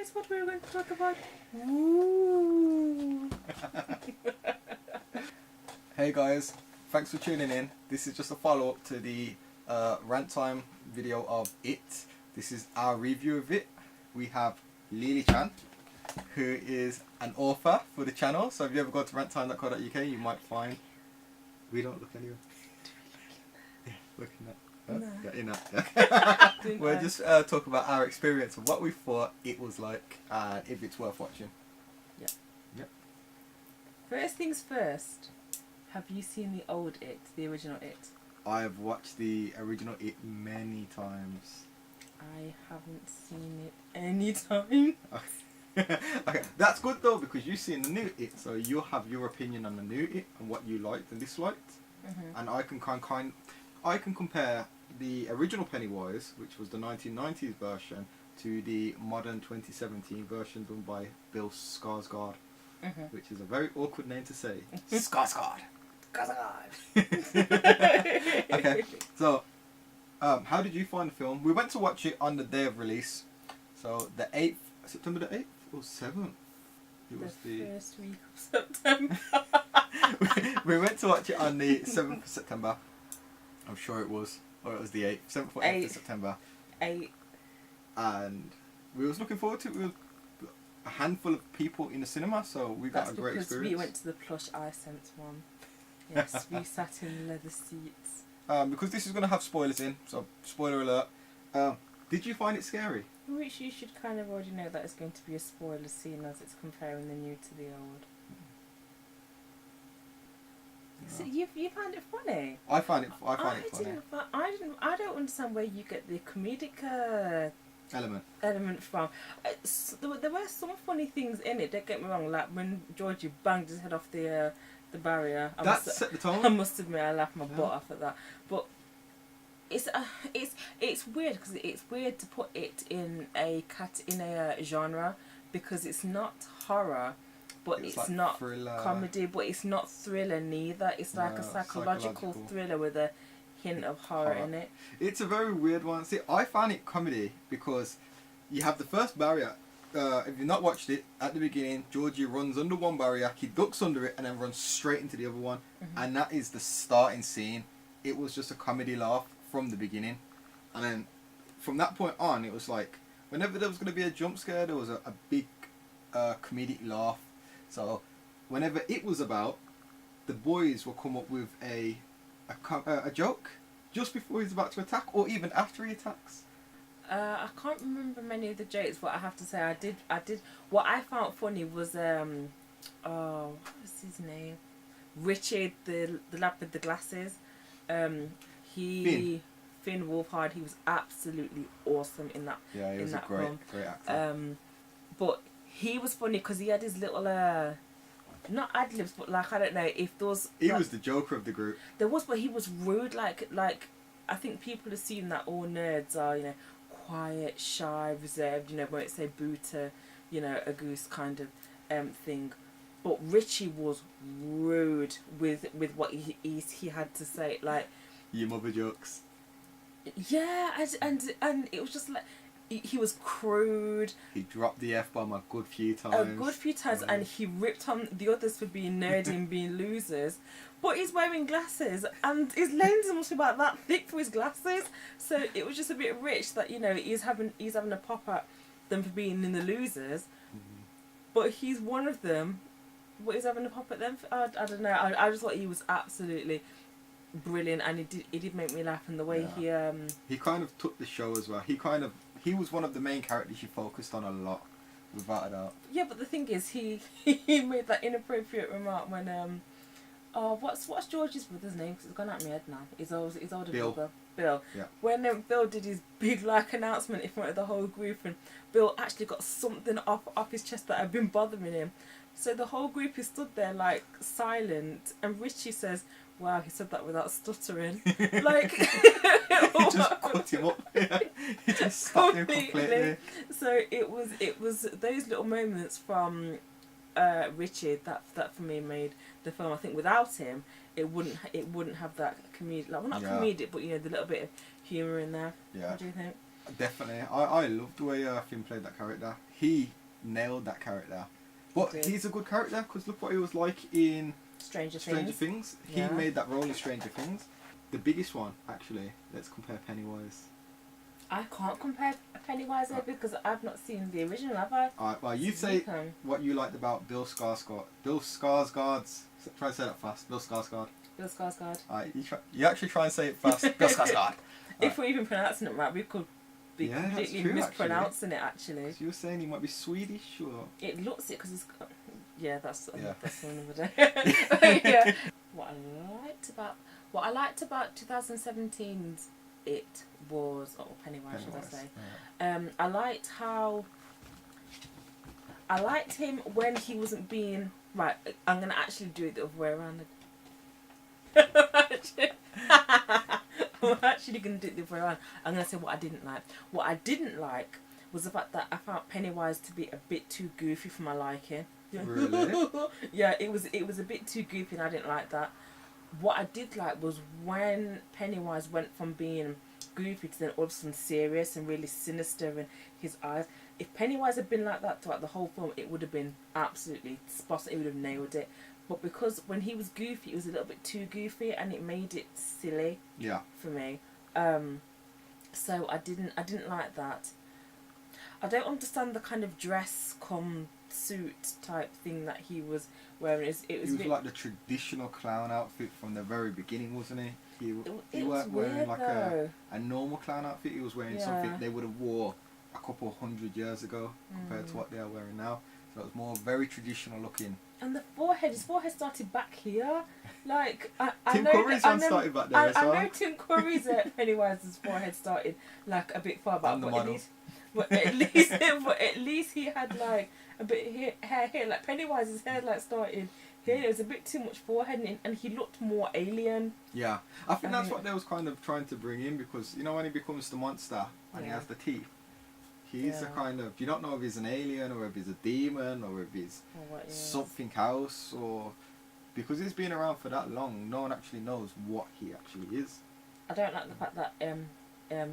guess what we're going to talk about? Ooh. Hey guys, thanks for tuning in. This is just a follow-up to the rant time video of It. This is our review of it. We have Lily Chan, who is an author for the channel. So if you ever go to ranttime.co.uk, you might find... We don't look anywhere. Yeah, looking at... No. Yeah, in that. Yeah. We'll I? just talk about our experience of what we thought it was like and if it's worth watching. Yeah. Yep. First things first. Have you seen the old It, the original It? I've watched the original It many times. I haven't seen it any time. Okay, that's good though because you've seen the new It, so you'll have your opinion on the new It and what you liked and disliked, and I can compare the original Pennywise, which was the 1990s version, to the modern 2017 version done by Bill Skarsgård, which is a very awkward name to say. Skarsgård. Okay, so how did you find the film? We went to watch it on the day of release, so the 8th, September the 8th or 7th? It was the first week of September. we went to watch it on the 7th of September. I'm sure it was, or it was the 8th, 7th or 8th of September. 8. And we was looking forward to it. We were a handful of people in the cinema, so we got a great experience. We went to the plush iSense one. Yes, we sat in leather seats. Because this is going to have spoilers in, so spoiler alert. Did you find it scary? Which you should kind of already know that it's going to be a spoiler scene as it's comparing the new to the old. No. So you found it funny? I find it funny. I don't understand where you get the comedic element from. There were some funny things in it. Don't get me wrong. Like when Georgie banged his head off the barrier. That set the tone. I must admit, I laughed my butt off at that. But it's weird because it's weird to put it in a genre because it's not horror, but it's like not thriller. Comedy, but it's not thriller neither. It's like a psychological thriller with a hint of horror in it. It's a very weird one. See, I found it comedy because you have the first barrier. If you've not watched it, at the beginning, Georgie runs under one barrier, he ducks under it, and then runs straight into the other one. And that is the starting scene. It was just a comedy laugh from the beginning. And then, from that point on, it was like, whenever there was going to be a jump scare, there was a big comedic laugh. So, whenever it was about, the boys will come up with a joke just before he's about to attack, or even after he attacks. I can't remember many of the jokes, but I have to say I did. What I found funny was what was his name? Richard, the lad with the glasses. Finn Wolfhard. He was absolutely awesome in that. Yeah, he was a great actor. But he was funny because he had his little not ad libs, but like I don't know if those. He was the Joker of the group. There was, but he was rude. Like I think people assume that all nerds are quiet, shy, reserved, won't say boo to, a goose kind of thing. But Richie was rude with what he had to say, like your mother jokes. Yeah, and it was just like he was crude. He dropped the F-bomb a good few times. And he ripped on the others for being nerdy and being losers. But he's wearing glasses, and his lenses must be about that thick for his glasses. So it was just a bit rich that he's having a pop at them for being in the losers, but he's one of them. But he's having a pop at them. I don't know. I just thought he was absolutely brilliant, and it did make me laugh. And the way he kind of took the show as well. He was one of the main characters you focused on a lot, without a doubt. Yeah, but the thing is, he made that inappropriate remark when what's George's brother's name? Because it's gone out of my head now. His older brother, Bill. Yeah. When Bill did his big announcement in front of the whole group, and Bill actually got something off his chest that had been bothering him. So the whole group is stood there silent, and Richie says, "Wow, he said that without stuttering." Like he just cut him up. He just stopped him completely. So it was those little moments from Richard that for me made the film. I think without him, it wouldn't have that comedic, not comedic, but the little bit of humour in there. Yeah. What do you think? Definitely. I loved the way Finn played that character. He nailed that character. But Did. he's a good character because look what he was like in Stranger Stranger Things. Things. Yeah. He made that role in Stranger Things. The biggest one, actually, let's compare Pennywise. I can't compare Pennywise there because I've not seen the original, have I? Alright, well, you say what you liked about Bill Skarsgård. Bill Skarsgård's... Try to say that fast. Bill Skarsgård. Bill Skarsgård. Alright, you actually try and say it fast. Bill Skarsgård. If we're even pronouncing it right, we could be Yeah, that's completely true, mispronouncing it actually. So you were saying he might be Swedish or... It looks it because it's got... Yeah, that's Yeah. that's another day. Yeah. What I liked about 2017's It was Pennywise, should I say? Yeah. I liked him when he wasn't being right. I'm gonna actually do it the other way around. I'm actually gonna do it the other way around. I'm gonna say what I didn't like. What I didn't like was the fact that I found Pennywise to be a bit too goofy for my liking. Really? Yeah, it was a bit too goofy, and I didn't like that. What I did like was when Pennywise went from being goofy to then all of a sudden serious and really sinister in his eyes. If Pennywise had been like that throughout the whole film, it would have been absolutely spot on. It would have nailed it. But because when he was goofy, it was a little bit too goofy, and it made it silly Yeah. for me. So I didn't like that. I don't understand the kind of dress cum suit type thing that he was wearing. It was He a was bit, like the traditional clown outfit from the very beginning, wasn't he? He it was weren't wearing weird like though. a normal clown outfit. He was wearing Yeah. something they would have wore a couple of 100 years ago compared to what they are wearing now. So it was more very traditional looking. And the his forehead started back here. Like I Tim know Curry's that, one started back there as I well. know Tim Curry's Pennywise's forehead started like a bit far back, And the but model. but at least he had like a bit of hair here. Like Pennywise's hair like started here. There was a bit too much forehead, and he looked more alien. Yeah, I think that's what they was kind of trying to bring in because you know when he becomes the monster and he Yeah. has the teeth, he's a Yeah. kind of you don't know if he's an alien or if he's a demon or if he's Or what, yeah. something else or because he's been around for that long, no one actually knows what he actually is. I don't like the fact that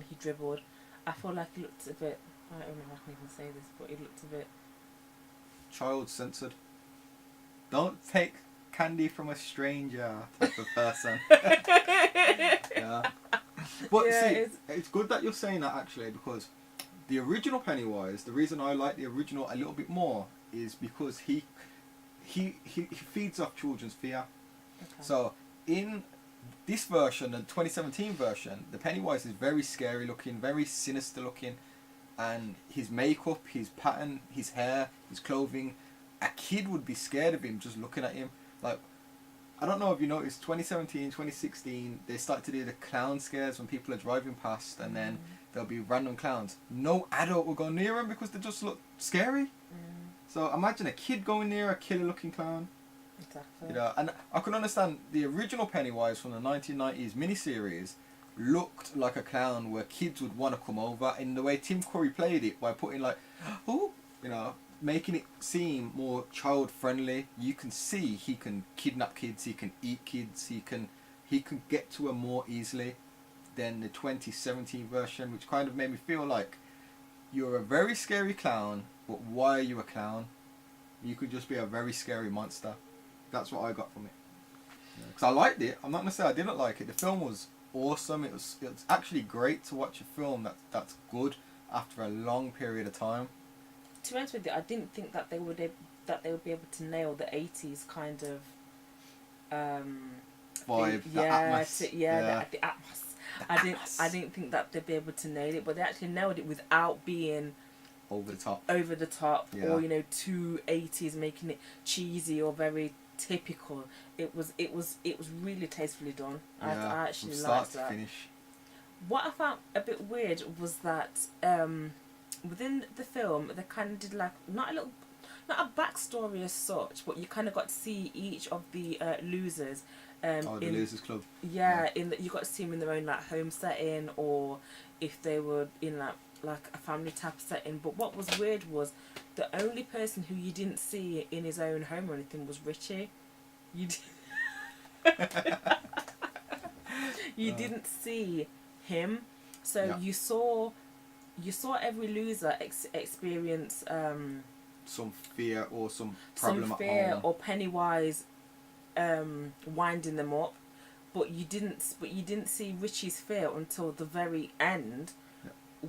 he dribbled. I feel like he looked a bit. I don't know if I can even say this, but he looked a bit. Child censored. Don't take candy from a stranger type of person. Yeah. But Yeah, see, it's good that you're saying that actually because the original Pennywise, the reason I like the original a little bit more is because he feeds off children's fear. Okay. So in this version, the 2017 version, the Pennywise is very scary looking, very sinister looking, and his makeup, his pattern, his hair, his clothing, a kid would be scared of him just looking at him. Like, I don't know if you noticed, 2017, 2016, they started to do the clown scares when people are driving past, and then there'll be random clowns. No adult will go near them because they just look scary. So imagine a kid going near a killer-looking clown. Exactly. You know, and I can understand the original Pennywise from the 1990s miniseries looked like a clown where kids would want to come over in the way Tim Curry played it by putting like, oh, you know, making it seem more child friendly. You can see he can kidnap kids, he can eat kids, he can get to them more easily than the 2017 version, which kind of made me feel like you're a very scary clown, but why are you a clown? You could just be a very scary monster. That's what I got from it. Because I liked it. I'm not gonna say I didn't like it. The film was awesome. It was actually great to watch a film that's good after a long period of time. To be honest with you, I didn't think that they would be able to nail the 80s kind of Vibe, thing. the atmos. The atmos. I didn't think that they'd be able to nail it, but they actually nailed it without being over the top. or too 80s, making it cheesy or very typical. It was really tastefully done. I actually from liked start that. to finish. What I found a bit weird was that within the film they kind of did like not a backstory as such, but you kind of got to see each of the losers. The Losers Club. In that you got to see them in their own like home setting, or if they were in like a family type setting. But what was weird was the only person who you didn't see in his own home or anything was Richie. You didn't see him, so you saw you saw every loser experience Some fear or some problem some at fear home. or Pennywise winding them up, but you didn't see Richie's fear until the very end,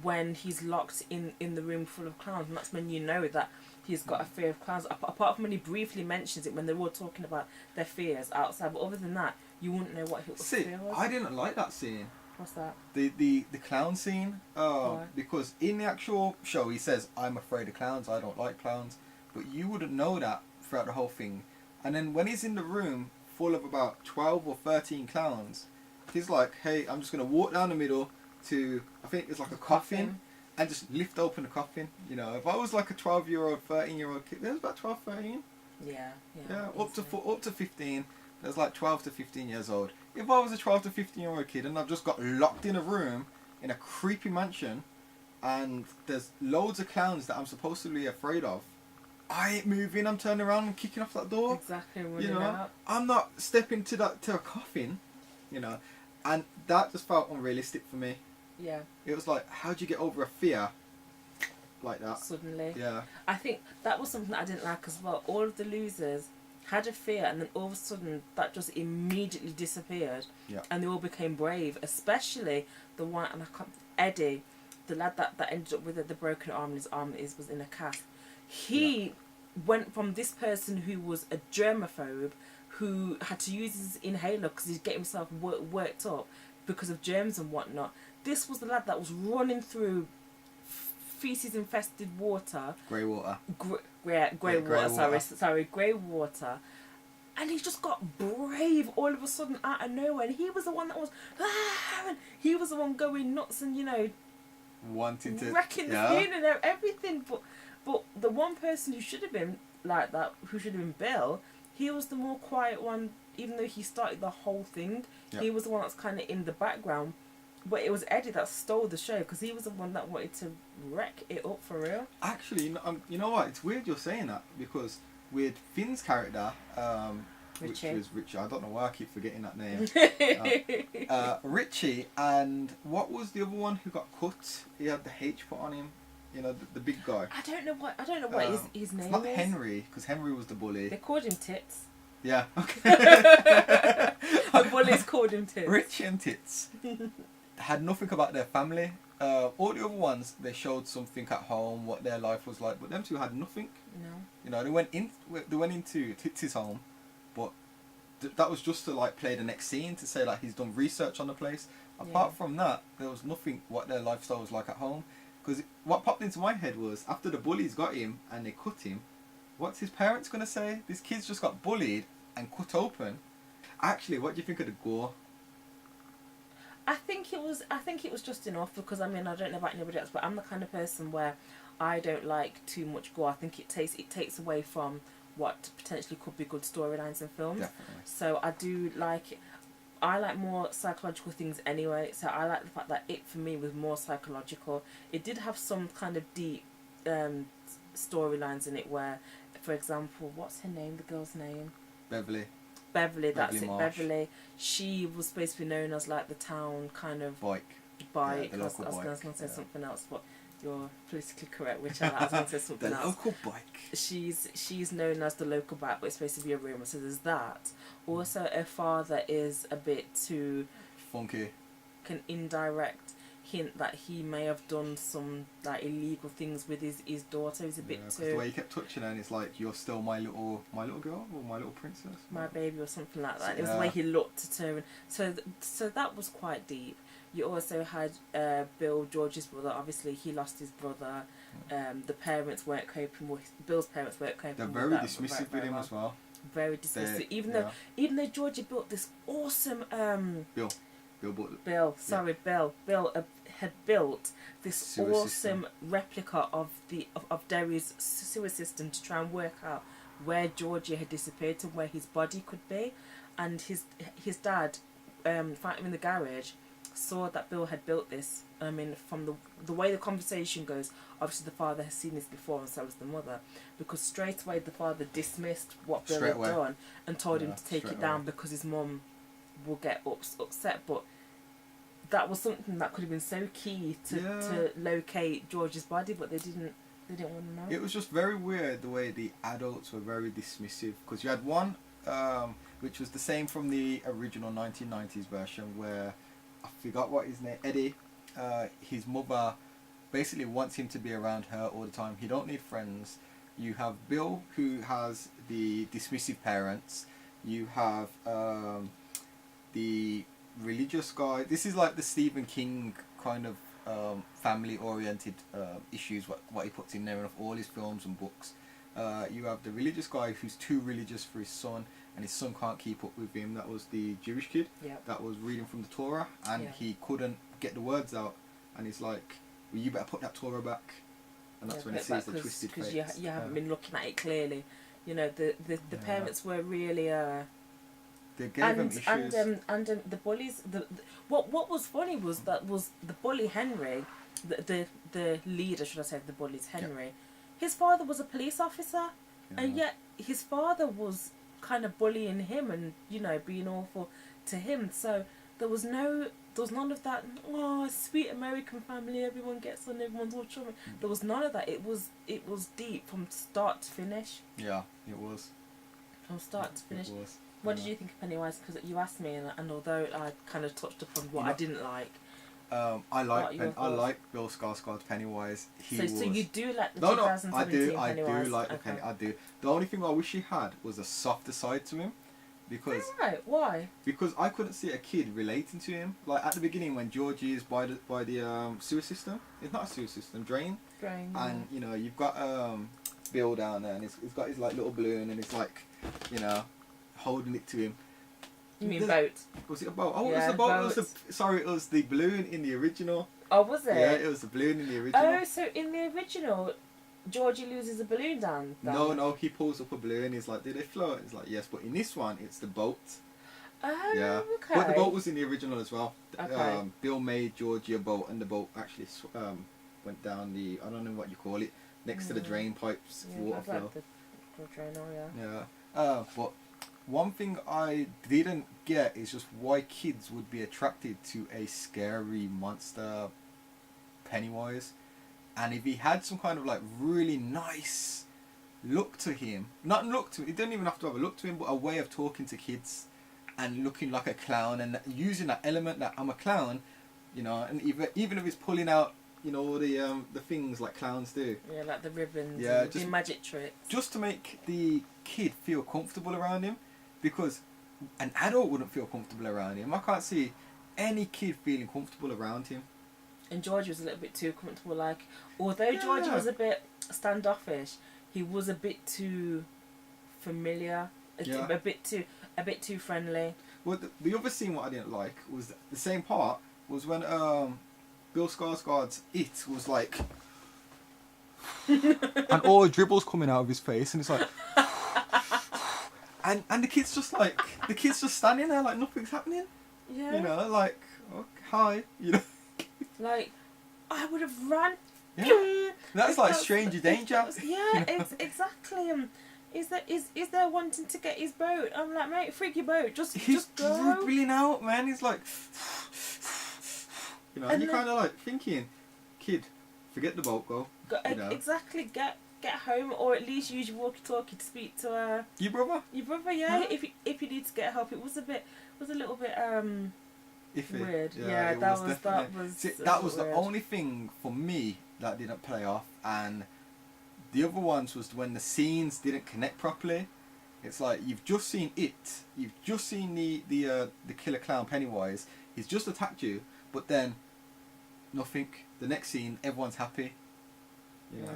when he's locked in the room full of clowns, and that's when you know that he's got a fear of clowns. Apart from when he briefly mentions it when they're all talking about their fears outside, but other than that, you wouldn't know what his See, fear was. I didn't like that scene. What's that? The clown scene. Why? Because in the actual show he says, "I'm afraid of clowns. I don't like clowns," but you wouldn't know that throughout the whole thing. And then when he's in the room full of about 12 or 13 clowns, he's like, "Hey, I'm just gonna walk down the middle to, I think it's like a coffin, and just lift open the coffin." You know, if I was like a 12-year-old, 13-year-old kid, there's about 12, 13. Yeah. Yeah, up to 15. There's like 12 to 15 years old. If I was a 12 to 15-year-old kid and I've just got locked in a room in a creepy mansion, and there's loads of clowns that I'm supposed to be afraid of, I ain't moving. I'm turning around and kicking off that door. Exactly. You know, I'm not stepping to a coffin. You know, and that just felt unrealistic for me. Yeah. It was like, how'd you get over a fear like that? Suddenly. Yeah. I think that was something that I didn't like as well. All of the losers had a fear, and then all of a sudden that just immediately disappeared. Yeah. And they all became brave, especially the one, and Eddie, the lad that ended up with the broken arm, and his arm was in a cast. He went from this person who was a germaphobe, who had to use his inhaler because he'd get himself worked up because of germs and whatnot. This was the lad that was running through feces infested water, Grey water. grey water. Sorry, grey water, and he just got brave all of a sudden out of nowhere. And he was the one that was, and he was the one going nuts and Wanting to wrecking the scene and everything. But the one person who should have been like that, who should have been Bill, he was the more quiet one. Even though he started the whole thing, he was the one that's kind of in the background. But it was Eddie that stole the show, because he was the one that wanted to wreck it up for real. Actually, you know what? It's weird you're saying that, because with Finn's character, which was Richie, I don't know why I keep forgetting that name. Richie, and what was the other one who got cut? He had the H put on him. You know, the big guy. I don't know what his name is. It's not Henry, because Henry was the bully. They called him Tits. Yeah. Okay. The bullies called him Tits. Richie and Tits had nothing about their family. All the other ones, they showed something at home, what their life was like, but them two had nothing. No. You know, they went into Tits' home, but that was just to like play the next scene, to say like he's done research on the place. Apart from that, there was nothing what their lifestyle was like at home. Because what popped into my head was, after the bullies got him and they cut him, what's his parents gonna say? This kid's just got bullied and cut open. Actually, what do you think of the gore? I think it was just enough, because I mean, I don't know about anybody else, but I'm the kind of person where I don't like too much gore. I think it takes away from what potentially could be good storylines in films. Definitely. So I like more psychological things anyway. So I like the fact that it for me was more psychological. It did have some kind of deep storylines in it where, for example, what's her name? The girl's name? Beverly, that's it. Marsh. Beverly. She was supposed to be known as like the town kind of bike. bike. Yeah, the local I was bike. going to say something else, but you're politically correct, which I was going to say something The else. local bike. She's known as the local bike, but it's supposed to be a rumour, so there's that. Also, her father is a bit too Funky. an indirect hint that he may have done some like illegal things with his daughter. He's a bit Because too the way he kept touching her, and it's like, you're still my little girl, or my little princess. my baby or something like that. So, It was the way he looked at her, and so that was quite deep. You also had Bill, George's brother. Obviously, he lost his brother. The parents weren't coping with Bill's parents weren't coping. They're with very that very very him well. as well. Very dismissive. Even though Georgie built this awesome Bill bought Bill had built this Sewer awesome system. replica of Derry's sewer system to try and work out where Georgie had disappeared to, where his body could be, and his dad, fighting in the garage, saw that Bill had built this. I mean, from the way the conversation goes, obviously the father has seen this before, and so has the mother, because straight away the father dismissed what Bill had done and told him to take it down because his mum will get upset. But that was something that could have been so key to locate George's body, but they didn't want to know. It was just very weird the way the adults were very dismissive, because you had one which was the same from the original 1990s version, where I forgot what his name, Eddie, his mother basically wants him to be around her all the time. He don't need friends. You have Bill, who has the dismissive parents. You have the religious guy. This is like the Stephen King kind of family oriented issues, what he puts in there of all his films and books. You have the religious guy who's too religious for his son, and his son can't keep up with him. That was the Jewish kid that was reading from the Torah, and he couldn't get the words out, and he's like, well, you better put that Torah back. And that's when he sees the twisted face. Because you haven't been looking at it clearly. You know, the parents were really they gave him issues. And the bullies. What was funny was the bully Henry, the leader, should I say, of the bullies, Henry. His father was a police officer, and yet his father was kind of bullying him and, you know, being awful to him. So there was none of that. Oh, sweet American family, everyone gets on, everyone's all chummy. There was none of that. It was deep from start to finish. Yeah, it was. From start to finish. It was. What did you think of Pennywise? Because you asked me, and although I kind of touched upon what I didn't like. I like Bill Skarsgård's Pennywise. So you do like the 2017 I Pennywise? do like the Penny. I do. The only thing I wish he had was a softer side to him, because why? Because I couldn't see a kid relating to him. Like at the beginning when Georgie is by the sewer system. It's not a sewer system, drain. And you know you've got Bill down there, and he's got his like little balloon, and he's like, you know, holding it to him. You mean boat? Was it a boat? Oh, yeah, it was the boat. It was the balloon in the original. Oh, was it? Yeah, it was the balloon in the original. Oh, so in the original, Georgie loses a balloon down. No, he pulls up a balloon. He's like, "Did they float?" It's like, "Yes," but in this one, it's the boat. Oh, yeah. Okay. But the boat was in the original as well. Okay. Bill made Georgie a boat, and the boat actually went down the, I don't know what you call it, next to the drain pipes, water flow. The drain, yeah. But one thing I didn't get is just why kids would be attracted to a scary monster Pennywise. And if he had some kind of like really nice look to him, not look to him, he didn't even have to have a look to him, but a way of talking to kids and looking like a clown and using that element that I'm a clown, you know, and even if he's pulling out, you know, all the things like clowns do. Yeah, like the ribbons, yeah, and the magic tricks. Just to make the kid feel comfortable around him, because an adult wouldn't feel comfortable around him. I can't see any kid feeling comfortable around him. And George was a little bit too comfortable. Like, although George was a bit standoffish, he was a bit too familiar, a bit too friendly. Well, the other scene what I didn't like was the same part was when Bill Skarsgård's It was like, and all the dribbles coming out of his face, and it's like, and the kid's just standing there like nothing's happening. Yeah. You know, like, oh, hi, you know. Like, I would have run. Yeah. That's like stranger danger. Yeah, exactly. Is there wanting to get his boat? I'm like, mate, freak your boat. Just go. He's dribbling out, man. He's like, you know, and you're kind of like thinking, kid, forget the boat, go. You know? Exactly. Get home, or at least use your walkie-talkie to speak to your brother. Your brother, yeah. Huh? If you need to get help, it was a little bit iffy. Weird. Yeah, that was the weird. only thing for me that didn't play off, and the other ones was when the scenes didn't connect properly. It's like you've just seen it, you've just seen the killer clown Pennywise. He's just attacked you, but then nothing. The next scene, everyone's happy. You know?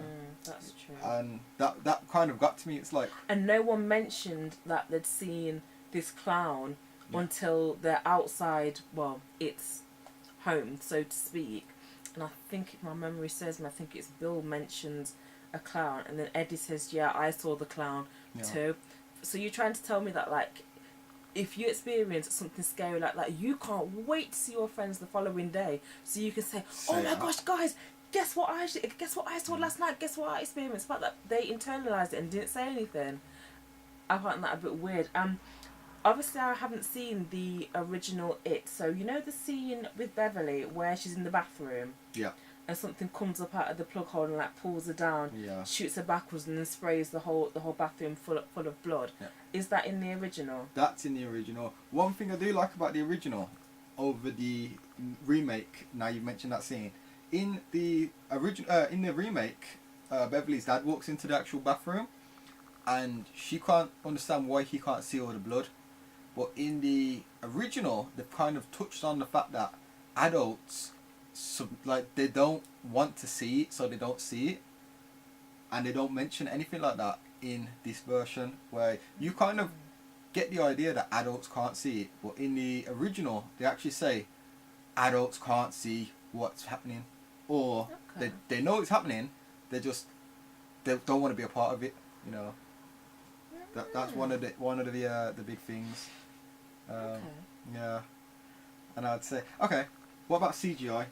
That's true. And that kind of got to me. It's like, and no one mentioned that they'd seen this clown until they're outside. Well, it's home, so to speak. And I think, if my memory serves me, I think it's Bill mentions a clown, and then Eddie says, "Yeah, I saw the clown too." So you're trying to tell me that, like, if you experience something scary like that, you can't wait to see your friends the following day, so you can say, "Oh my gosh, guys, guess what I saw last night? Guess what I experienced?" But that they internalized it and didn't say anything. I find that a bit weird. obviously I haven't seen the original It. So you know the scene with Beverly where she's in the bathroom. Yeah. And something comes up out of the plug hole and like pulls her down, Yeah. shoots her backwards, and then sprays the whole bathroom full of blood. Yeah. Is that in the original? That's in the original. One thing I do like about the original over the remake, now you've mentioned that scene, in the remake, Beverly's dad walks into the actual bathroom and she can't understand why he can't see all the blood. But in the original, they've kind of touched on the fact that adults, they don't want to see it, so they don't see it. And they don't mention anything like that in this version, where you kind of get the idea that adults can't see it. But in the original, they actually say adults can't see what's happening. Or Okay. they know it's happening, they don't want to be a part of it, you know. That's one of the big things. Okay. Yeah, and I'd say, okay, what about CGI?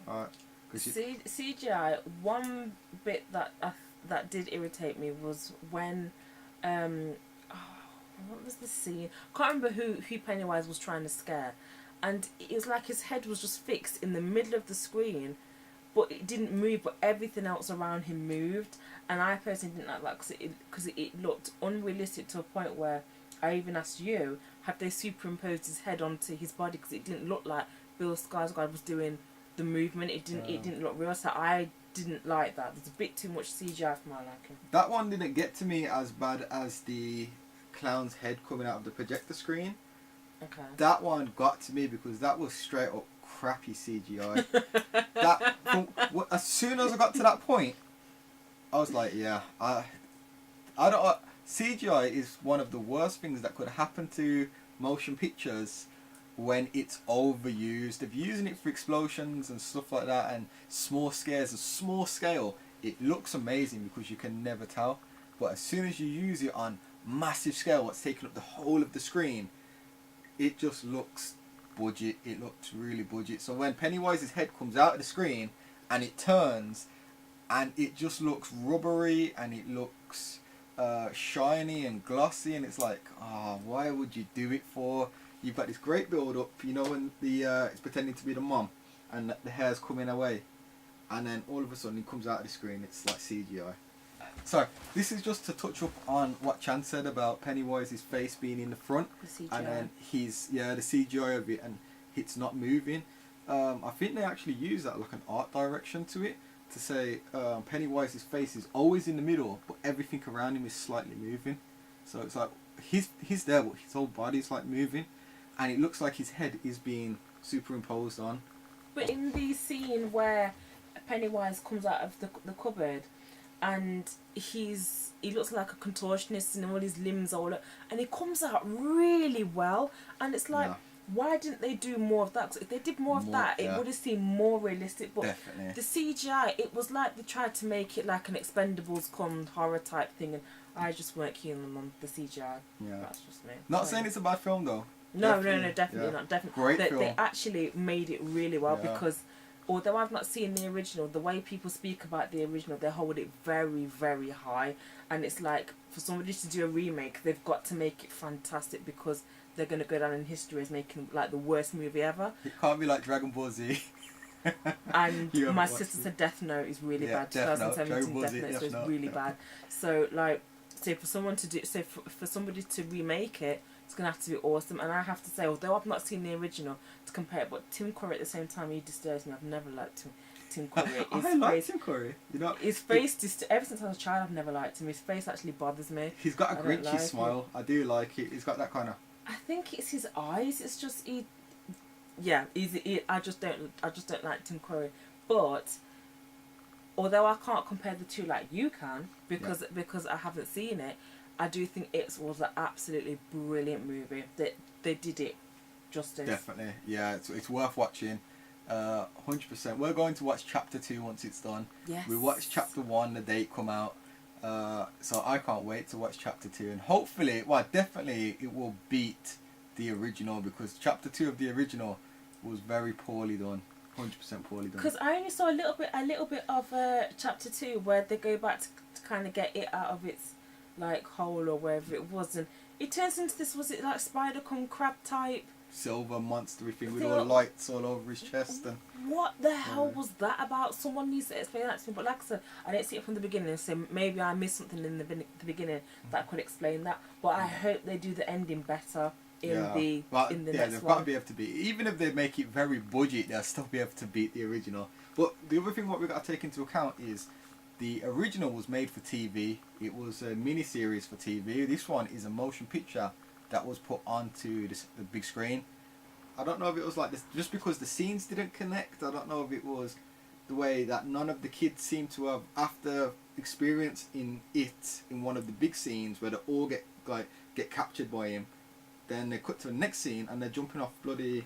Alright, CGI. One bit that did irritate me was when, what was the scene? Can't remember who Pennywise was trying to scare, and it was like his head was just fixed in the middle of the screen, but it didn't move, but everything else around him moved, and I personally didn't like that because it looked unrealistic to a point where I even asked you, have they superimposed his head onto his body, because it didn't look like Bill Skarsgård was doing the movement. It didn't look real, so I didn't like that. There's a bit too much CGI for my liking. that one didn't get to me as bad as the clown's head coming out of the projector screen. Okay. That one got to me because that was straight up crappy CGI. As soon as I got to that point, I was like, yeah, I don't. CGI is one of the worst things that could happen to motion pictures when it's overused. If you're using it for explosions and stuff like that and small scares, a small scale, it looks amazing because you can never tell. But as soon as you use it on massive scale, what's taking up the whole of the screen, it just looks budget. It looks really budget. So when Pennywise's head comes out of the screen and it turns, and it just looks rubbery and it looks shiny and glossy, and it's like, why would you do it for? You've got this great build up, you know, when it's pretending to be the mom and the hair's coming away, and then all of a sudden it comes out of the screen, it's like CGI. So this is just to touch up on what Chan said about Pennywise's face being in the front, The CGI. and then the CGI of it, and it's not moving. I think they actually use that like an art direction to it, to say Pennywise's face is always in the middle, but everything around him is slightly moving. So it's like he's there, but his whole body's like moving, and it looks like his head is being superimposed on. But in the scene where Pennywise comes out of the cupboard, and he looks like a contortionist, and all his limbs all up, and he comes out really well, and it's like, Yeah. why didn't they do more of that? 'Cause if they did more of that, yeah. it would have seemed more realistic. But Definitely. the CGI, it was like they tried to make it like an Expendables come horror type thing, and I just weren't keen on the CGI. Yeah. That's just me. Not Sorry. saying it's a bad film though. No, Definitely, definitely yeah. not. Definitely. Great They film. actually made it really well, Yeah. because although I've not seen the original, the way people speak about the original, they hold it very, very high. And it's like, for somebody to do a remake, they've got to make it fantastic, because they're going to go down in history as making like the worst movie ever. It can't be like Dragon Ball Z. And You haven't my watched sister it. said Death Note is really Yeah, bad. Death Note. 2017 Dragon Ball Death Z, Note, so Death it's Note, really yeah. bad. So like, so for someone to do, so for somebody to remake it, it's gonna have to be awesome. And I have to say, although I've not seen the original to compare it, but Tim Curry at the same time, he disturbs me. I've never liked Tim Curry. I like Tim Curry. You know, His face, ever since I was a child, I've never liked him. His face actually bothers me. he's got a I don't grinchy like smile. I do like it. He's got that kind of. I think it's his eyes. It's just I just don't like Tim Curry. But although I can't compare the two like you can, because I haven't seen it, I do think it was an absolutely brilliant movie. They did it justice. Definitely, yeah. It's worth watching. 100%. We're going to watch chapter 2 once it's done. Yes. We watched chapter 1 the day it come out. So I can't wait to watch chapter 2, and hopefully, definitely it will beat the original, because chapter 2 of the original was very poorly done. 100% poorly done. Because I only saw a little bit of chapter 2 where they go back to kind of get it out of its like hole or wherever it was, and It turns into this, was it like spider come crab type? Silver monstery thing with Thing all up- lights all over his chest and What the hell Yeah. was that about? Someone needs to explain that to me. But like I said, I didn't see it from the beginning, so maybe I missed something in the beginning that could explain that. But I hope they do the ending better in the but in the yeah, next they've got to one. be able to beat. Even if they make it very budget, they'll still be able to beat the original. But the other thing what we've got to take into account is the original was made for TV. It was a mini series for TV. This one is a motion picture that was put onto the big screen. I don't know if it was like this just because the scenes didn't connect. I don't know if it was the way that none of the kids seem to have after experience in it in one of the big scenes where they all get captured by him. Then they cut to the next scene and they're jumping off bloody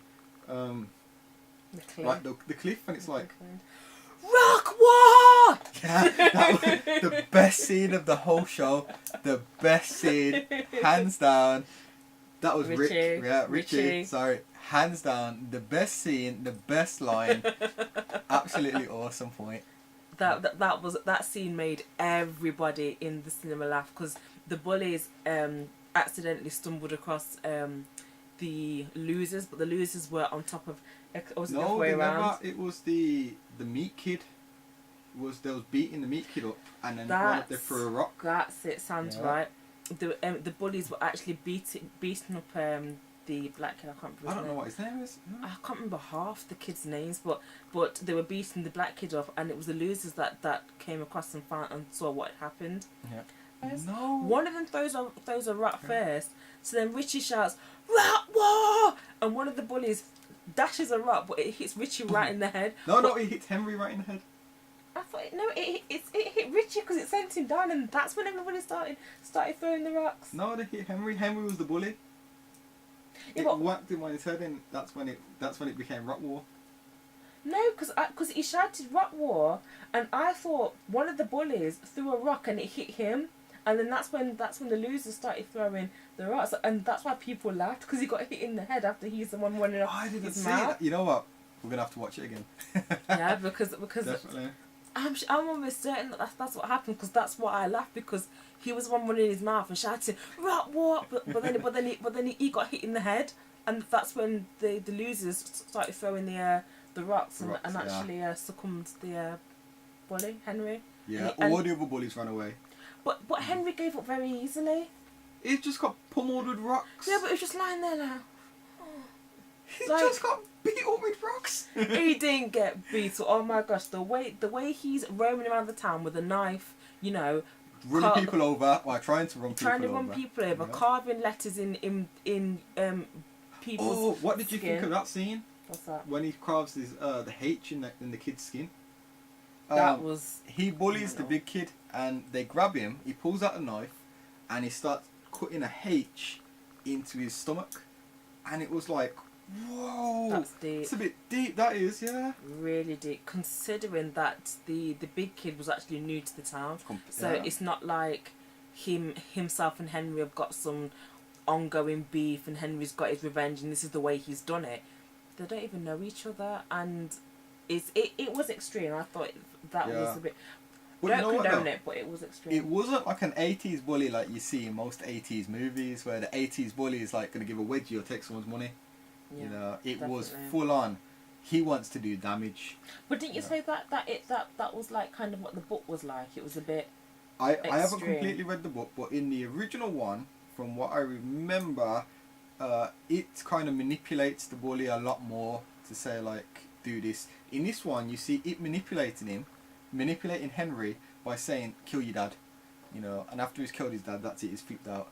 The cliff. like the cliff and it's like Rock War! yeah, that was the best scene of the whole show. The best scene, hands down. That was Richie. Rick. Yeah, Richie. Richie. Sorry, hands down. The best scene, the best line. Absolutely awesome point. That scene made everybody in the cinema laugh because the bullies accidentally stumbled across the losers, but the losers were on top of. Or was it the other No, way they around? never. It was the meat kid. They was beating the meat kid up, and then one of them threw a rock. That's it. Sounds Yeah. right. The bullies were actually beating up the black kid. I can't remember. I his don't know name. what his name is. I can't remember half the kids' names, but they were beating the black kid off, and it was the losers that came across and found and saw what had happened. No. One of them throws a rock first, so then Richie shouts, "Rock War!" And one of the bullies dashes a rock, but it hits Richie right in the head. No, he hits Henry right in the head. I thought, no, it hit Richie because it sent him down, and that's when everybody started throwing the rocks. No, they hit Henry. Henry was the bully. Yeah, It but- whacked him on his head, and that's when it became Rock War. No, because he shouted "Rock War," and I thought one of the bullies threw a rock and it hit him, and then that's when the losers started throwing the rocks, and that's why people laughed because he got hit in the head after he's the one running off I didn't his see mouth. that. You know what? We're gonna have to watch it again. Yeah, because Definitely. I'm almost certain that that's what happened because that's what I laughed because he was the one running his mouth and shouting "Rock War," but then he got hit in the head, and that's when the losers started throwing the rocks and Rocks, yeah. actually succumbed the bully Henry. Yeah, And- all the other bullies ran away. But Henry gave up very easily. He just got pummeled with rocks. Yeah, but he was just lying there now. he like- just got beat up with rocks. He didn't get beat. Oh my gosh, the way he's roaming around the town with a knife, you know, Running people over while trying to run trying to people run over. people over, Yeah. carving letters in people's. Oh, what did you think skin. of that scene What's that? when he carves his the H in the kid's skin? That was. He bullies the phenomenal. big kid, and they grab him. He pulls out a knife, and he starts cutting a H into his stomach, and it was like, whoa, That's deep. it's a bit deep. That is, yeah. Really deep, considering that the big kid was actually new to the town, so Yeah. it's not like himself and Henry have got some ongoing beef, and Henry's got his revenge, and this is the way he's done it. They don't even know each other, and it was extreme. I thought that Yeah. was a bit. But Don't you know what, condone though? it, but it was extreme. It wasn't like an 80s bully like you see in most 80s movies, where the 80s bully is like going to give a wedgie or take someone's money. Yeah, You know, it was definitely. full on. He wants to do damage. But didn't you Yeah. say that was like kind of what the book was like? It was a bit. I haven't Extreme. completely read the book, but in the original one, from what I remember, it kind of manipulates the bully a lot more to say like, do this. In this one, you see it manipulating Henry by saying, kill your dad. You know, and after he's killed his dad, that's it, he's flipped out.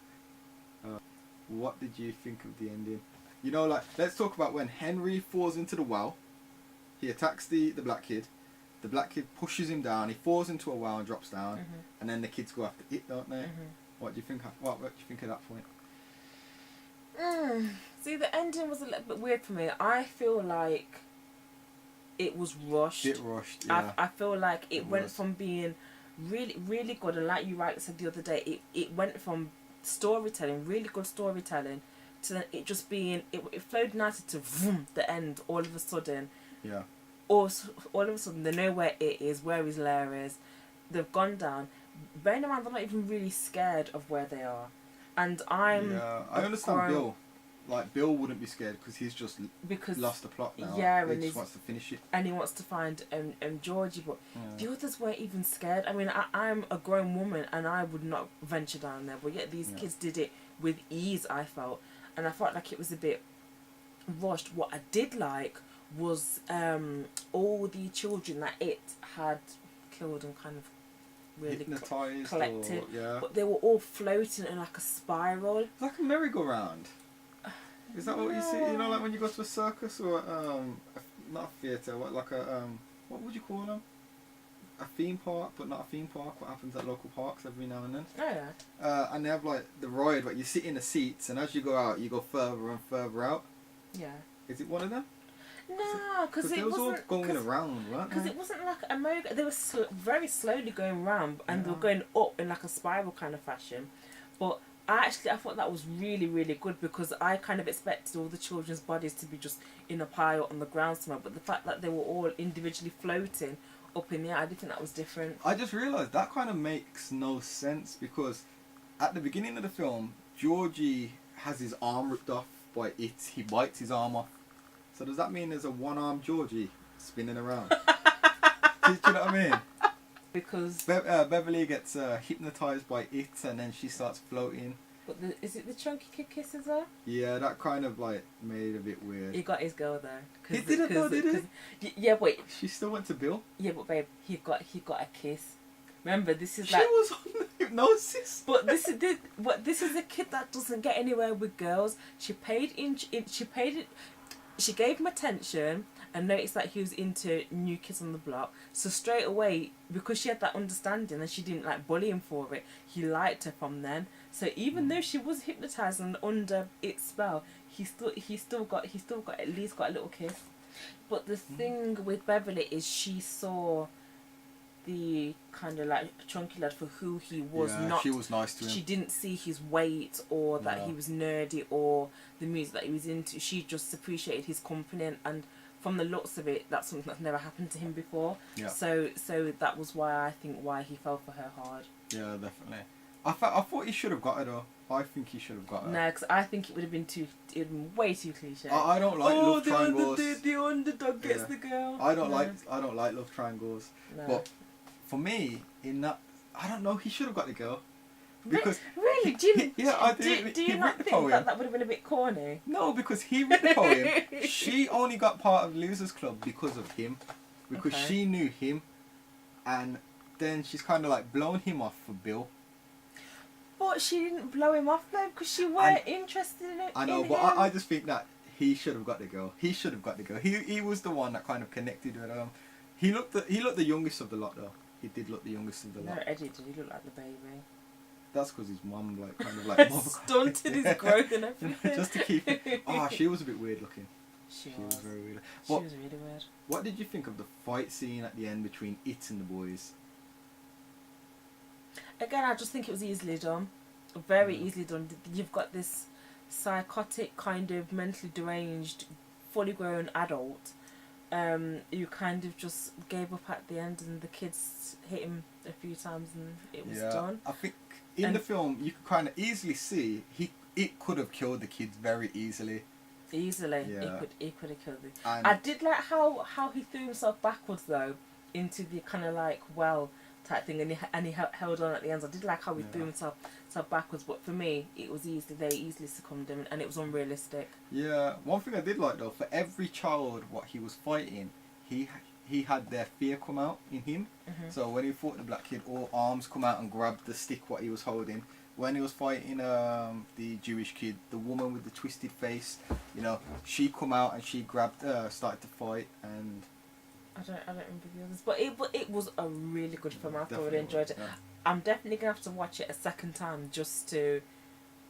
What did you think of the ending? You know, like, let's talk about when Henry falls into the well. He attacks the black kid. The black kid pushes him down. He falls into a well and drops down. And then the kids go after it, don't they? What do you think? What do you think of that point? See, the ending was a little bit weird for me. I feel like it was rushed. Bit rushed, yeah. I feel like it went was. from being really, really good, and like you rightly said the other day, it went from storytelling, really good storytelling, to then it just being, it flowed nicely to vroom, the end, all of a sudden. Yeah. All of a sudden, they know where it is, where his lair is. They've gone down. Bearing in mind, they're not even really scared of where they are. and I'm Yeah, I a understand grown- Bill. Like, Bill wouldn't be scared because he's just because lost the plot now. yeah, He and just he's, wants to finish it. and he wants to find Georgie, but Yeah. the others weren't even scared. I mean, I'm a grown woman and I would not venture down there, but yet these Yeah. kids did it with ease, I felt. And I felt like it was a bit rushed. What I did like was all the children that it had killed and kind of really Hypnotized collected. or, yeah. But they were all floating in like a spiral. It's like a merry-go-round. Is that what you see? You know, like when you go to a circus or not a theatre, like a what would you call them? A theme park, but not a theme park. What happens at local parks every now and then? Oh yeah. And they have like the ride, where you sit in the seats, and as you go out, you go further and further out. Yeah. Is it one of them? No, because they it was all wasn't going around, weren't Because they? it wasn't like a merry. They were very slowly going round, and they were Yeah. going up in like a spiral kind of fashion. But I thought that was really, really good, because I kind of expected all the children's bodies to be just in a pile on the ground somewhere. But the fact that they were all individually floating up in the air, I did think that was different. I just realised that kind of makes no sense, because at the beginning of the film, Georgie has his arm ripped off by it. He bites his arm off. So does that mean there's a one-armed Georgie spinning around? do you know what I mean? Because Beverly gets hypnotised by it, and then she starts floating. but is it the chunky kid kiss as well? Yeah, that kind of like made it a bit weird. He got his girl though. He didn't though, did he? Yeah, wait. She still went to Bill. Yeah, but babe, he got a kiss. Remember, this is She like. was on hypnosis. But this is a kid that doesn't get anywhere with girls. She gave him attention and noticed that he was into New Kids on the Block. So straight away, because she had that understanding and she didn't like bully him for it, he liked her from then. So even though she was hypnotized and under its spell, he still got at least got a little kiss. But the thing with Beverly is she saw the kind of like chunky lad for who he was. Yeah, not she was nice to him. She didn't see his weight or that No. he was nerdy or the music that he was into. She just appreciated his company, and from the looks of it, that's something that's never happened to him before. Yeah. So that was why he fell for her hard. Yeah, definitely. I thought he should have got her though. I think he should have got her. No, because I think it would have been way too cliche. I don't like love triangles. The underdog gets Yeah. the girl. I don't No. like love triangles. No. But for me, in that, I don't know. He should have got the girl. Because really, do you, yeah, I do, do. do He you not wrote the think poem. that would have been a bit corny? No, because he read the poem. She only got part of Losers Club because of him, because Okay. she knew him, and then she's kind of like blown him off for Bill. But she didn't blow him off though, because she weren't interested in it. I know, in but him. I just think that he should have got the girl. He should have got the girl. He was the one that kind of connected with him. He looked the youngest of the lot though. He did look the youngest of the No, lot. Eddie did. He looked like the baby. That's because his mum like kind of like Stunted his growth and everything. just to keep it. Oh, she was a bit weird looking. She She was was. very weird. She What was really weird. What did you think of the fight scene at the end between it and the boys? Again, I just think it was easily done. Very Yeah. easily done. You've got this psychotic, kind of mentally deranged, fully grown adult who kind of just gave up at the end, and the kids hit him a few times and it was done. I think in And- the film you could kind of easily see it could have killed the kids very easily. Easily. Yeah. He could have killed them. And I did like how he threw himself backwards though into the kind of like well type thing, and he held on at the end. I did like how he threw Yeah. himself backwards, but for me it was they easily succumbed him, and it was unrealistic. yeah, one thing I did like though, for every child what he was fighting, he had their fear come out in him. Mhm. So when he fought the black kid, all arms come out and grabbed the stick what he was holding. When he was fighting the Jewish kid, the woman with the twisted face, you know, she come out and she grabbed, started to fight, and I don't remember the others, but it was a really good film. I thoroughly definitely enjoyed it. yeah. I'm definitely gonna have to watch it a second time just to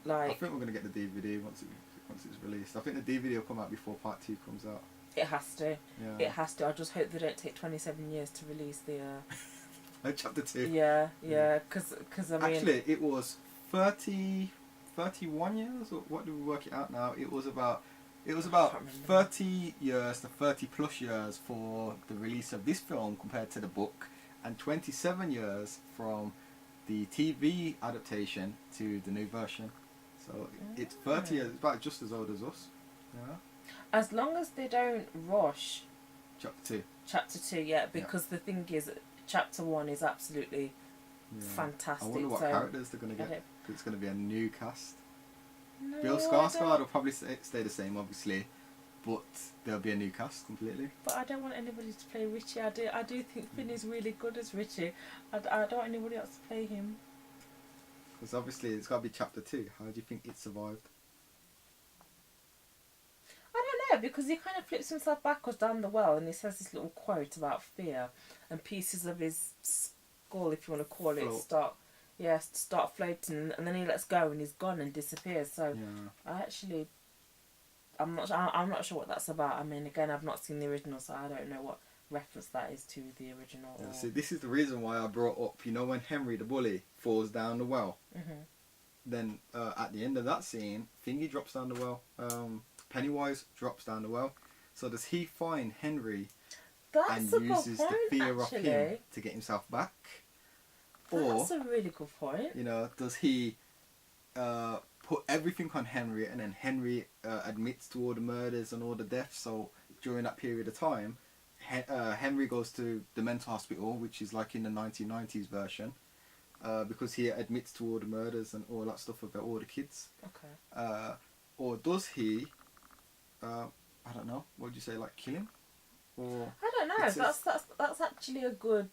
I like. think we're gonna get the DVD once it's released. I think the DVD will come out before part 2 comes out. It has to. Yeah. It has to. I just hope they don't take 27 years to release the. Chapter 2. Yeah, because I mean. Actually, it was 31 years, or what do we work it out now? It was about can't remember. 30 years to 30 plus years for the release of this film compared to the book, and 27 years from the TV adaptation to the new version. So it's 30 years, it's about just as old as us. Yeah. As long as they don't rush Chapter 2. chapter 2 yet, because the thing is, chapter 1 is absolutely fantastic. I wonder what so characters they're going to I get. don't- Because it's going to be a new cast. No, Bill I Skarsgård don't- will probably stay the same, obviously. But there'll be a new cast completely. But I don't want anybody to play Richie. I do think Finn is really good as Richie. I don't want anybody else to play him. Because obviously it's got to be chapter 2. How do you think it survived? I don't know, because he kind of flips himself backwards down the well and he says this little quote about fear, and pieces of his skull, if you want to call it, Float. start floating, and then he lets go and he's gone and disappears. So Yeah. I'm not sure what that's about. I mean, again, I've not seen the original, so I don't know what reference that is to the original. Yeah, see, this is the reason why I brought up, when Henry the bully falls down the well, then at the end of that scene, Thingy drops down the well, Pennywise drops down the well. So does he find Henry That's and a uses good point, the fear actually. of him to get himself back? Or, That's a really good point. does he put everything on Henry, and then Henry admits to all the murders and all the deaths? So during that period of time, Henry goes to the mental hospital, which is like in the 1990s version, because he admits to all the murders and all that stuff about all the kids. Okay. Or does he, I don't know, what would you say, like kill him? Or I don't know. It's That's actually a good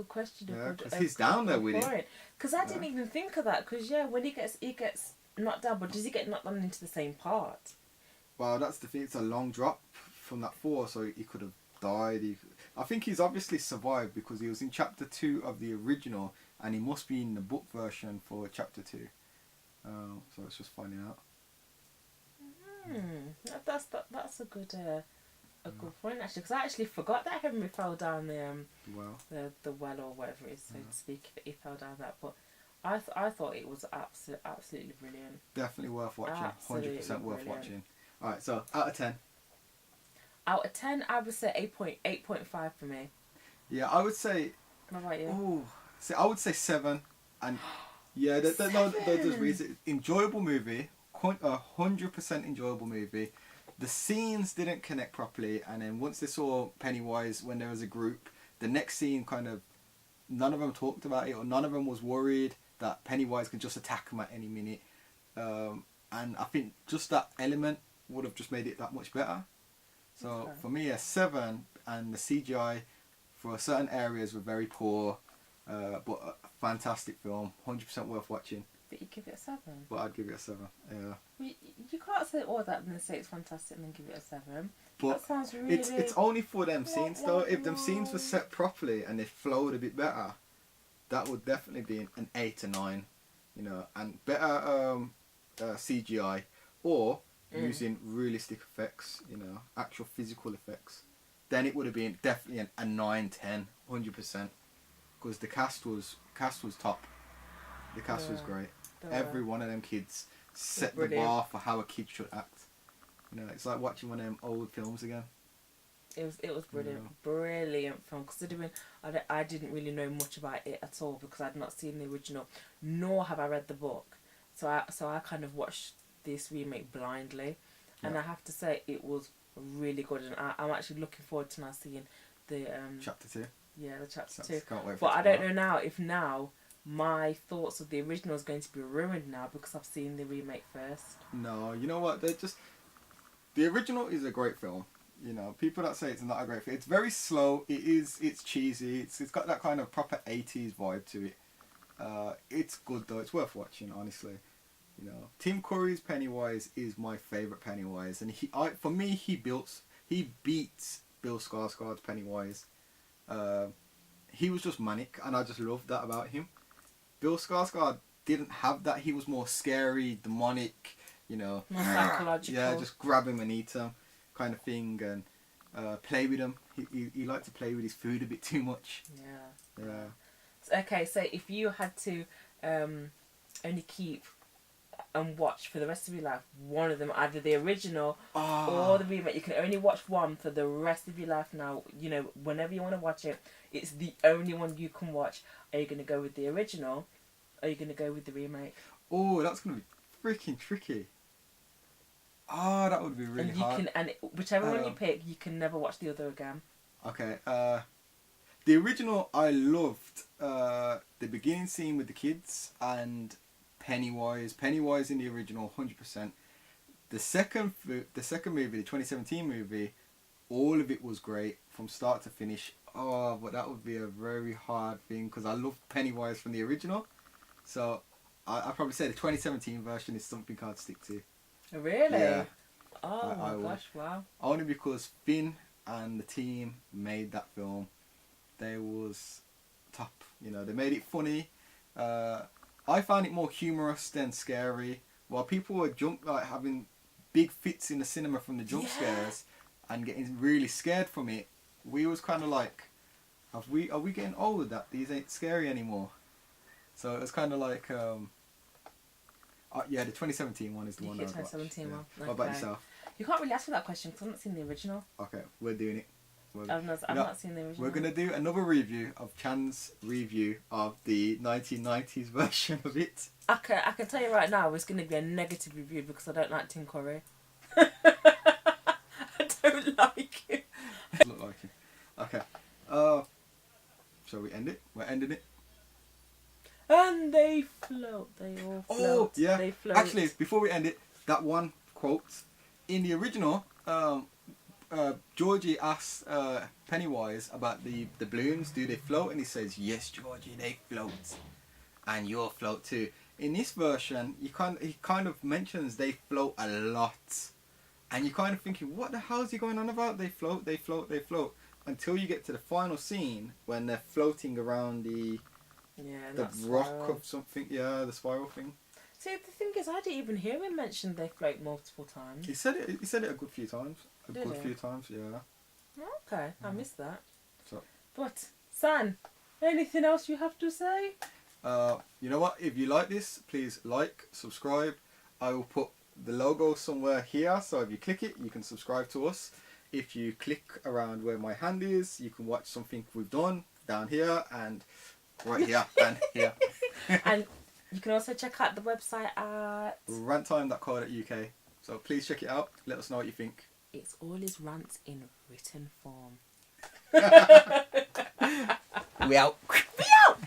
question. Yeah, 'cause he's down there with him. Because I didn't even think of that. Because when he gets knocked down, but does he get knocked down into the same part? Well, that's the thing. It's a long drop from that 4, so he could have died. I think he's obviously survived because he was in chapter 2 of the original, and he must be in the book version for chapter 2. So it's just finding out. That's a good point, actually, because I actually forgot that Henry fell down Well, the well or whatever it is, so to speak. He fell down that, but I thought it was absolutely brilliant. definitely worth watching. Absolutely 100% worth brilliant. watching. Alright, so out of 10. Out of 10, I would say 8.5 for me. Yeah, I would say. What about you? Oh, see, I would say 7. And yeah, there's reason. Enjoyable movie, 100% enjoyable movie. The scenes didn't connect properly, and then once they saw Pennywise when there was a group, the next scene none of them talked about it, or none of them was worried that Pennywise could just attack them at any minute. And I think just that element would have just made it that much better. So Okay. for me, a 7, and the CGI for certain areas were very poor, but a fantastic film, 100% worth watching. But you give it a 7. But I'd give it a 7. Yeah. You can't say all that and then say it's fantastic and then give it a 7. But that sounds really... it's only for them scenes though. If them scenes were set properly and they flowed a bit better, that would definitely be an 8 or 9, and better CGI, or using realistic effects, actual physical effects. Then it would have been definitely a 9, 10, 100%, because the cast was top. The cast was great. Every one of them kids set the bar for how a kid should act. It's like watching one of them old films again. It was brilliant, brilliant film. Considering I didn't really know much about it at all because I'd not seen the original, nor have I read the book. So I kind of watched this remake blindly, and I have to say it was really good. And I'm actually looking forward to now seeing the chapter 2. Yeah, the chapter 2. Can't wait for but it I to don't come know out. now if my thoughts of the original is going to be ruined now because I've seen the remake first. No, you know what? The original is a great film. People that say it's not a great film, it's very slow. It's cheesy. It's got that kind of proper 80s vibe to it. It's good though. It's worth watching, honestly. Tim Curry's Pennywise is my favourite Pennywise, and for me he beats Bill Skarsgård's Pennywise. He was just manic, and I just loved that about him. Bill Skarsgård didn't have that. He was more scary, demonic, More psychological. Yeah, just grab him and eat him, kind of thing, and play with him. He liked to play with his food a bit too much. Yeah. Yeah. Okay, so if you had to only keep and watch for the rest of your life one of them, either the original or the remake, you can only watch one for the rest of your life now. Whenever you want to watch it, it's the only one you can watch. Are you going to go with the original? Or are you going to go with the remake? Oh, that's going to be freaking tricky. Oh, that would be really and you hard. can, whichever one you Um, pick, you can never watch the other again. Okay. The original, I loved the beginning scene with the kids and Pennywise. Pennywise in the original, 100%. The second movie, the 2017 movie, all of it was great from start to finish. Oh, but that would be a very hard thing because I loved Pennywise from the original. So I'd probably say the 2017 version is something I'd stick to. Really? Yeah. Oh I my would. gosh! Wow. Only because Finn and the team made that film. They was top. You know, they made it funny. I found it more humorous than scary. While people were having big fits in the cinema from the jump scares and getting really scared from it, we was kind of like, are we getting old that these ain't scary anymore? So it was kind of like, yeah, the 2017 one is the You one get I would watch. 2017 Yeah. one. What about Okay. yourself? You can't really ask for that question because I've not seen the original. Okay, we're doing it. I've not seen the original. We're going to do another review of Chan's review of the 1990s version of it. I can tell you right now, it's going to be a negative review because I don't like Tim Curry. I don't like him. Look like him. Okay. Shall we end it? We're ending it. And they float. They all float. Oh, yeah. They float. Actually, before we end it, that one quote. In the original, Georgie asks Pennywise about the balloons. Do they float? And he says, yes, Georgie, they float. And you'll float too. In this version, he kind of mentions they float a lot. And you're kind of thinking, what the hell is he going on about? They float, they float, they float. Until you get to the final scene when they're floating around the rock spiral. of something. Yeah, the spiral thing. See, the thing is, I didn't even hear him mention they float multiple times. He said it. He said it a good few times. Did he? Few times. Yeah. Okay, I missed that. So. But, San, anything else you have to say? You know what? If you like this, please like, subscribe. I will put the logo somewhere here, so if you click it, you can subscribe to us. If you click around where my hand is, you can watch something we've done down here and right here and here. And you can also check out the website at... ranttime.co.uk. So please check it out. Let us know what you think. It's all his rants in written form. We out. We out!